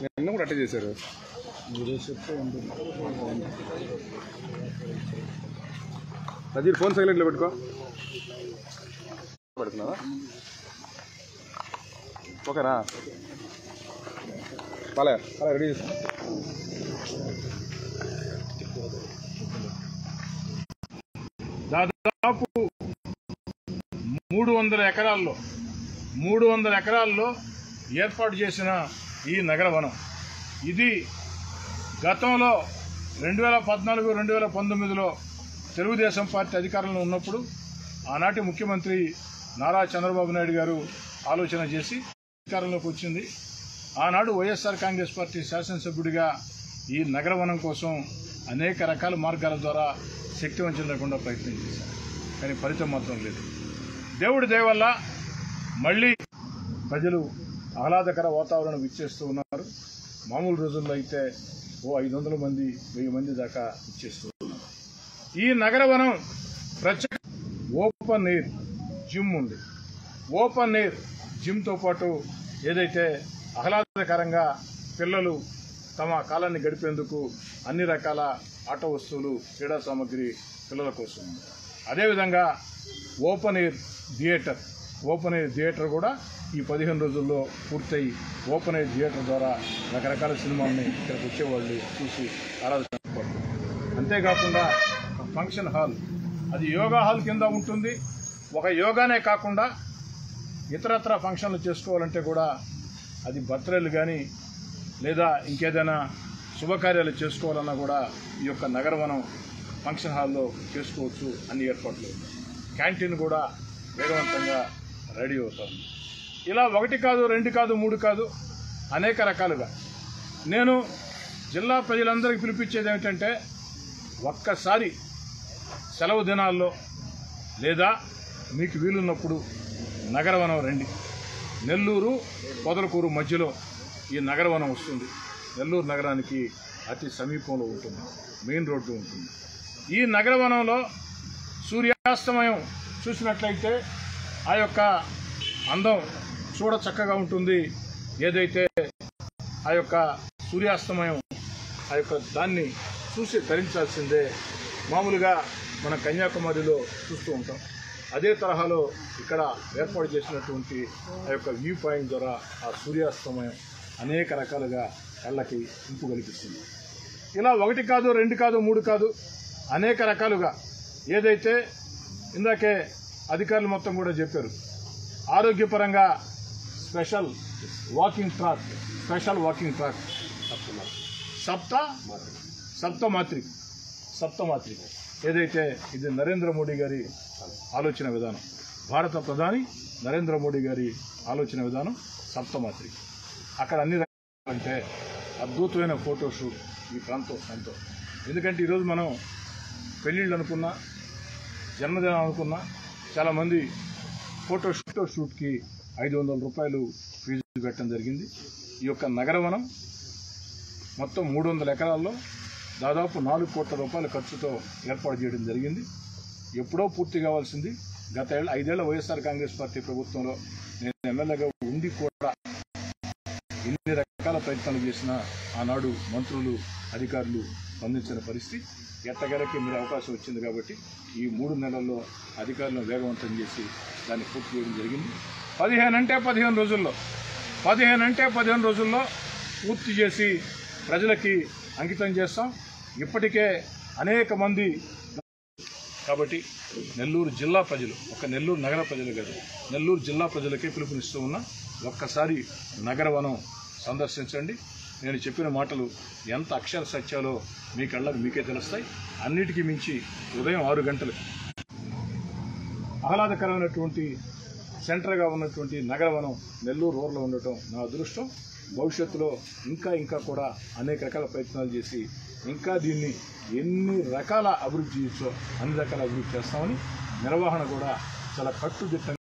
నిన్న కూడా అట్టే చేశారు. అది ఫోన్ సైలెంట్లో పెట్టుకో. పెడుతున్నావా? ఓకేనా? అలా రెడీ చేస్తా. దాదాపు 300 ఎకరాల్లో ఏర్పాటు చేసిన ఈ నగర వనం ఇది గతంలో 2014-2019లో తెలుగుదేశం పార్టీ అధికారంలో ఉన్నప్పుడు ఆనాటి ముఖ్యమంత్రి నారా చంద్రబాబు నాయుడు గారు ఆలోచన చేసి అధికారంలోకి వచ్చింది. ఆనాడు వైఎస్ఆర్ కాంగ్రెస్ పార్టీ శాసనసభ్యుడిగా ఈ నగర వనం కోసం అనేక రకాల మార్గాల ద్వారా శక్తివంచన లేకుండా ప్రయత్నం చేశారు. కానీ ఫలితం మాత్రం లేదు. దేవుడి దయ వల్ల మళ్ళీ ప్రజలు ఆహ్లాదకర వాతావరణం ఇచ్చేస్తూ ఉన్నారు. మామూలు రోజుల్లో అయితే 500 మంది 1000 మంది దాకా ఇచ్చేస్తూ ఉన్నారు. ఈ నగరవనం ప్రత్యేక ఓపెన్ ఎయిర్ జిమ్ ఉంది. ఓపెన్ ఎయిర్ జిమ్తో పాటు ఏదైతే ఆహ్లాదకరంగా పిల్లలు తమ కాలాన్ని గడిపేందుకు అన్ని రకాల ఆట వస్తువులు, క్రీడా సామగ్రి పిల్లల కోసం. అదేవిధంగా ఓపెన్ ఎయిర్ థియేటర్ కూడా ఈ 15 రోజుల్లో పూర్తయి ఓపెన్ ఎయిర్ థియేటర్ ద్వారా రకరకాల సినిమాల్ని ఇక్కడికి వచ్చేవాళ్ళు చూసి ఆరాధిస్తారు. అంతేకాకుండా ఫంక్షన్ హాల్, అది యోగా హాల్ కింద ఉంటుంది. ఒక యోగానే కాకుండా ఇతరత్ర ఫంక్షన్లు చేసుకోవాలంటే కూడా అది బర్త్డేలు కానీ లేదా ఇంకేదైనా శుభకార్యాలు చేసుకోవాలన్నా కూడా ఈ యొక్క నగరవనం ఫంక్షన్ హాల్లో చేసుకోవచ్చు. అన్ని ఏర్పాట్లు, క్యాంటీన్ కూడా వేగవంతంగా రెడీ అవుతుంది. ఇలా 1 కాదు 2 కాదు 3 కాదు అనేక రకాలుగా నేను జిల్లా ప్రజలందరికీ పిలిపించేది ఏమిటంటే, ఒక్కసారి సెలవు దినాల్లో లేదా మీకు వీలున్నప్పుడు నగరవనం రండి. నెల్లూరు పొదలకూరు మధ్యలో ఈ నగరవనం వస్తుంది. నెల్లూరు నగరానికి అతి సమీపంలో ఉంటుంది, మెయిన్ రోడ్డు ఉంటుంది. ఈ నగరవనంలో సూర్యాస్తమయం చూసినట్లయితే ఆ యొక్క అందం చూడ చక్కగా ఉంటుంది. ఏదైతే ఆ యొక్క సూర్యాస్తమయం ఆ యొక్క దాన్ని చూసి ధరించాల్సిందే. మామూలుగా మన కన్యాకుమారిలో చూస్తూ ఉంటాం. అదే తరహాలో ఇక్కడ ఏర్పాటు చేసినటువంటి ఆ యొక్క వ్యూ పాయింట్ ద్వారా ఆ సూర్యాస్తమయం అనేక రకాలుగా కళ్ళకి ఇంపు కల్పిస్తుంది. ఇలా 1 కాదు 2 కాదు 3 కాదు అనేక రకాలుగా ఏదైతే ఇందాకే అధికారులు మొత్తం కూడా చెప్పారు, ఆరోగ్యపరంగా స్పెషల్ వాకింగ్ ట్రాక్ సప్తమాత్రిక ఏదైతే ఇది నరేంద్ర మోడీ గారి ఆలోచన విధానం, భారత ప్రధాని నరేంద్ర మోడీ గారి ఆలోచన విధానం సప్తమాత్రిక. అక్కడ అన్ని రకాలంటే అద్భుతమైన ఫోటోషూట్ ఈ ప్రాంతం ఎంతో. ఎందుకంటే ఈరోజు మనం పెళ్ళిళ్ళు అనుకున్నా, జన్మదినం అనుకున్నా, చాలామంది ఫోటోషూట్కి 500 రూపాయలు ఫీజు పెట్టడం జరిగింది. ఈ యొక్క నగరవనం మొత్తం 300 ఎకరాల్లో దాదాపు 4 కోట్ల రూపాయల ఖర్చుతో ఏర్పాటు చేయడం జరిగింది. ఎప్పుడో పూర్తి కావాల్సింది గత 5 ఏళ్ల వైఎస్ఆర్ కాంగ్రెస్ పార్టీ ప్రభుత్వంలో నేను ఎమ్మెల్యేగా ఉండి కూడా ఎన్ని రకాల ప్రయత్నాలు చేసినా ఆనాడు మంత్రులు అధికారులు స్పందించిన పరిస్థితి. ఎట్టగలకి మీరు అవకాశం వచ్చింది కాబట్టి ఈ 3 నెలల్లో అధికారులను వేగవంతం చేసి దాన్ని పూర్తి చేయడం జరిగింది. 15 అంటే 15 రోజుల్లో పూర్తి చేసి ప్రజలకి అంకితం చేస్తాం. ఇప్పటికే అనేక మంది కాబట్టి నెల్లూరు జిల్లా ప్రజలు, ఒక నెల్లూరు నగర ప్రజలు కాదు, నెల్లూరు జిల్లా ప్రజలకే పిలుపునిస్తూ ఉన్నా, ఒక్కసారి నగరవనం సందర్శించండి. నేను చెప్పిన మాటలు ఎంత అక్షర సత్యాలో మీ కళ్ళకు మీకే తెలుస్తాయి. అన్నిటికీ మించి ఉదయం 6 గంటలు ఆహ్లాదకరమైనటువంటి సెంటర్గా ఉన్నటువంటి నగరవనం నెల్లూరు రోడ్లో ఉండటం నా అదృష్టం. భవిష్యత్తులో ఇంకా కూడా అనేక రకాల ప్రయత్నాలు చేసి ఇంకా దీన్ని ఎన్ని రకాల అభివృద్ధి చేయొచ్చో అన్ని రకాల అభివృద్ధి చేస్తామని, నిర్వహణ కూడా చాలా కట్టుదిట్టంగా